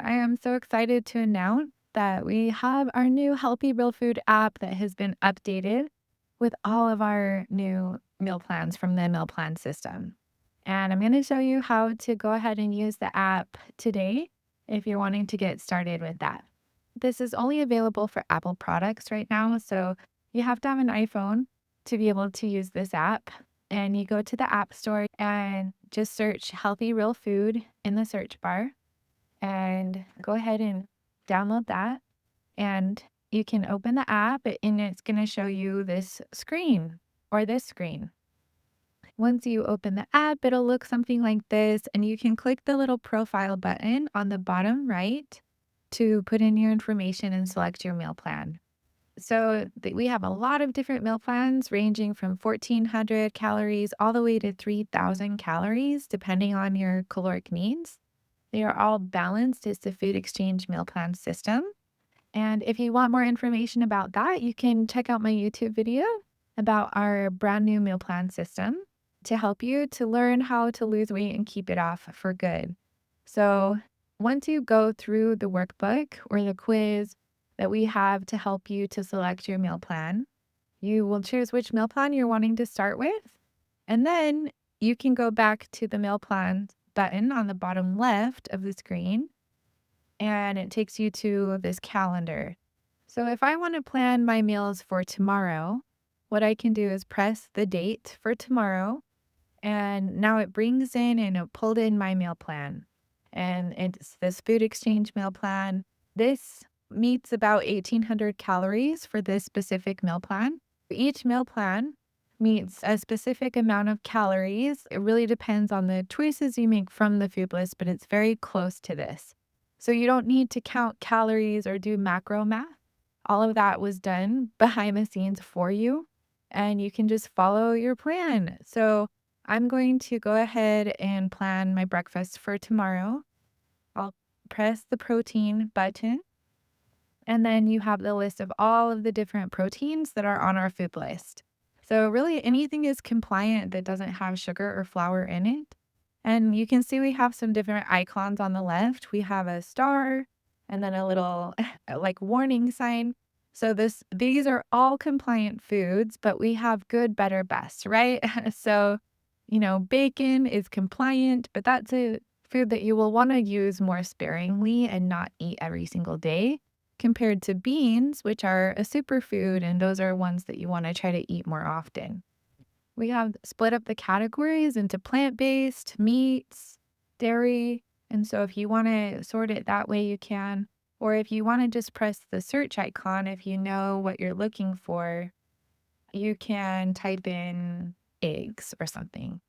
I am so excited to announce that we have our new Healthy Real Food app that has been updated with all of our new meal plans from the meal plan system. And I'm going to show you how to go ahead and use the app today if you're wanting to get started with that. This is only available for Apple products right now, so you have to have an iPhone to be able to use this app. And you go to the App Store and just search Healthy Real Food in the search bar and go ahead and download that. And you can open the app and it's going to show you this screen or this screen. Once you open the app, it'll look something like this, and you can click the little profile button on the bottom right to put in your information and select your meal plan. We have a lot of different meal plans ranging from 1,400 calories all the way to 3,000 calories, depending on your caloric needs. They are all balanced. It's the Food Exchange meal plan system. And if you want more information about that, you can check out my YouTube video about our brand new meal plan system to help you to learn how to lose weight and keep it off for good. So, once you go through the workbook or the quiz that we have to help you to select your meal plan, you will choose which meal plan you're wanting to start with. And then you can go back to the meal plan button on the bottom left of the screen, and it takes you to this calendar. So if I want to plan my meals for tomorrow, what I can do is press the date for tomorrow, and now it brings in and it pulled in my meal plan. And it's this Food Exchange meal plan. This meets about 1,800 calories for this specific meal plan. Each meal plan meets a specific amount of calories. It really depends on the choices you make from the food list, but it's very close to this. So you don't need to count calories or do macro math. All of that was done behind the scenes for you, and you can just follow your plan. So I'm going to go ahead and plan my breakfast for tomorrow. I'll press the protein button, and then you have the list of all of the different proteins that are on our food list. So really anything is compliant that doesn't have sugar or flour in it. And you can see we have some different icons on the left. We have a star and then a little like warning sign. So these are all compliant foods, but we have good, better, best, right? So, bacon is compliant, but that's a food that you will want to use more sparingly and not eat every single day compared to beans, which are a superfood, and those are ones that you want to try to eat more often. We have split up the categories into plant-based, meats, dairy, and so if you want to sort it that way, you can. Or if you want to just press the search icon, if you know what you're looking for, you can type in eggs or something.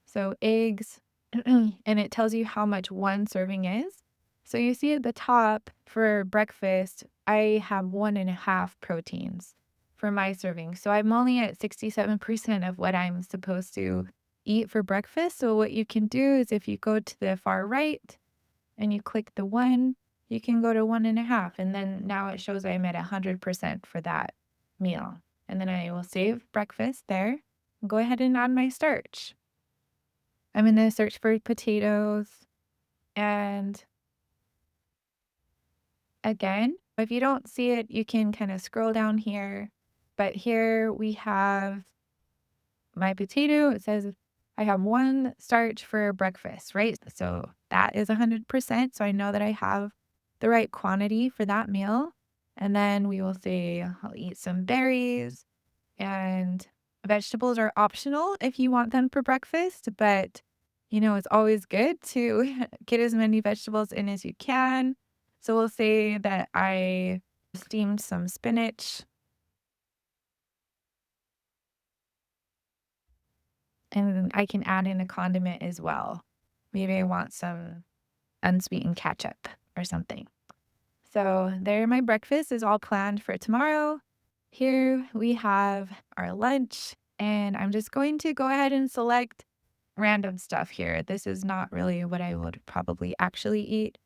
So eggs, and it tells you how much one serving is. So you see at the top for breakfast, I have 1.5 proteins for my serving. So I'm only at 67% of what I'm supposed to eat for breakfast. So what you can do is if you go to the far right and you click the one, you can go to 1.5. And then now it shows I'm at 100% for that meal. And then I will save breakfast there and go ahead and add my starch. I'm going to search for potatoes. And again, if you don't see it, you can kind of scroll down here. But here we have my potato. It says I have one starch for breakfast, right? So that is 100%. So I know that I have the right quantity for that meal. And then we will say I'll eat some berries, and vegetables are optional if you want them for breakfast, but it's always good to get as many vegetables in as you can. So we'll say that I steamed some spinach, and I can add in a condiment as well. Maybe I want some unsweetened ketchup or something. So there, my breakfast is all planned for tomorrow. Here we have our lunch, and I'm just going to go ahead and select random stuff here. This is not really what I would probably actually eat.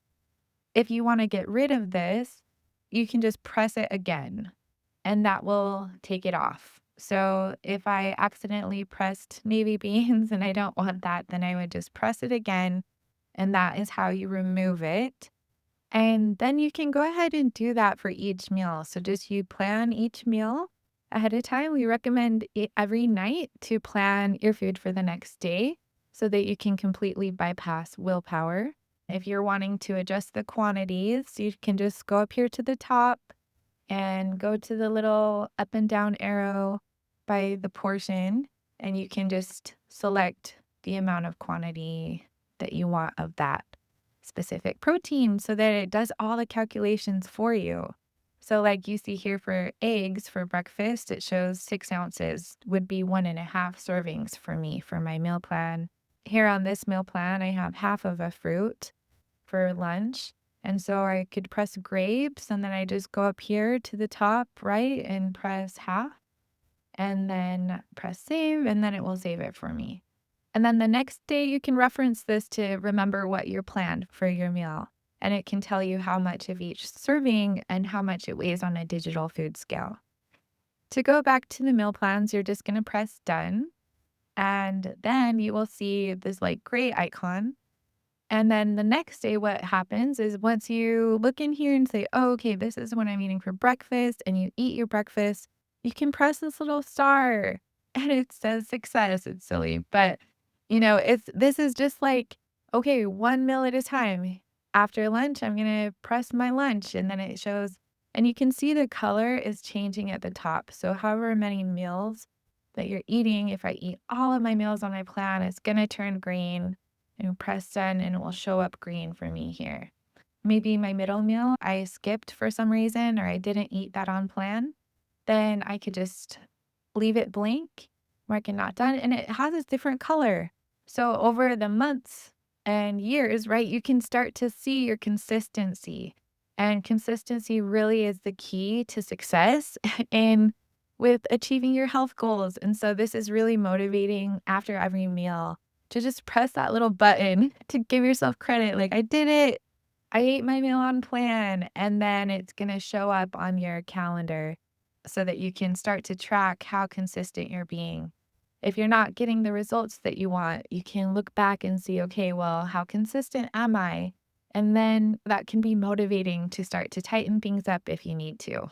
If you want to get rid of this, you can just press it again, and that will take it off. So if I accidentally pressed navy beans and I don't want that, then I would just press it again, and that is how you remove it. And then you can go ahead and do that for each meal. So just you plan each meal ahead of time. We recommend every night to plan your food for the next day so that you can completely bypass willpower. If you're wanting to adjust the quantities, you can just go up here to the top and go to the little up and down arrow by the portion, and you can just select the amount of quantity that you want of that specific protein so that it does all the calculations for you. So, like you see here for eggs for breakfast, it shows 6 ounces would be 1.5 servings for me for my meal plan. Here on this meal plan, I have half of a fruit for lunch. And so I could press grapes and then I just go up here to the top right and press half and then press save and then it will save it for me. And then the next day you can reference this to remember what you're planned for your meal. And it can tell you how much of each serving and how much it weighs on a digital food scale. To go back to the meal plans, you're just going to press done. And then you will see this like gray icon and then the next day, what happens is once you look in here and say, oh, okay, this is what I'm eating for breakfast, and you eat your breakfast, you can press this little star and it says success. It's silly, but this is just like, okay, one meal at a time. After lunch, I'm going to press my lunch, and then it shows, and you can see the color is changing at the top. So, however many meals that you're eating, if I eat all of my meals on my plan, it's going to turn green and press done and it will show up green for me here. Maybe my middle meal I skipped for some reason or I didn't eat that on plan, then I could just leave it blank, mark it not done, and it has a different color. So over the months and years, right, you can start to see your consistency. And consistency really is the key to success in with achieving your health goals. And so this is really motivating after every meal to just press that little button to give yourself credit. Like, I did it. I ate my meal on plan. And then it's going to show up on your calendar so that you can start to track how consistent you're being. If you're not getting the results that you want, you can look back and see, okay, well, how consistent am I? And then that can be motivating to start to tighten things up if you need to.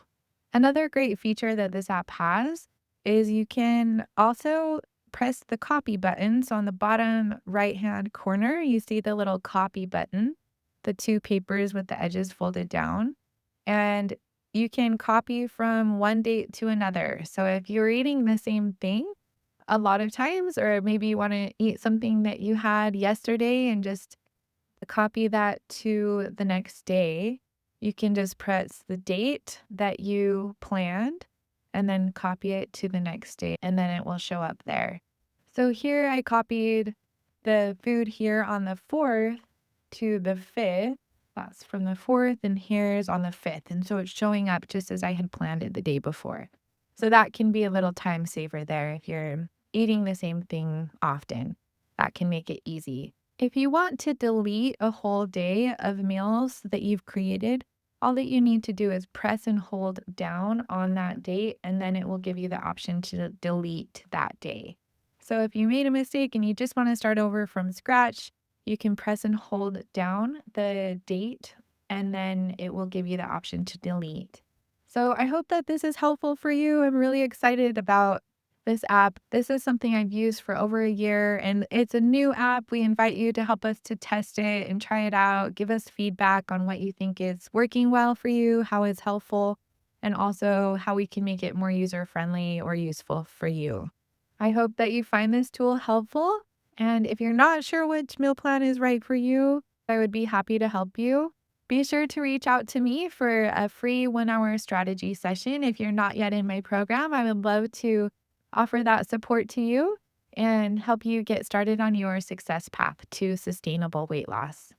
Another great feature that this app has is you can also press the copy button. So on the bottom right-hand corner, you see the little copy button, the two papers with the edges folded down, and you can copy from one date to another. So if you're eating the same thing a lot of times, or maybe you want to eat something that you had yesterday and just copy that to the next day, you can just press the date that you planned and then copy it to the next day, and then it will show up there. So here I copied the food here on the 4th to the 5th. That's from the 4th, and here's on the 5th. And so it's showing up just as I had planned it the day before. So that can be a little time saver there if you're eating the same thing often. That can make it easy. If you want to delete a whole day of meals that you've created, all that you need to do is press and hold down on that date, and then it will give you the option to delete that day. So if you made a mistake and you just want to start over from scratch, you can press and hold down the date, and then it will give you the option to delete. So I hope that this is helpful for you. I'm really excited about this app. This is something I've used for over a year, and it's a new app. We invite you to help us to test it and try it out. Give us feedback on what you think is working well for you, how it's helpful, and also how we can make it more user friendly or useful for you. I hope that you find this tool helpful. And if you're not sure which meal plan is right for you, I would be happy to help you. Be sure to reach out to me for a free 1 hour strategy session. If you're not yet in my program, I would love to offer that support to you and help you get started on your success path to sustainable weight loss.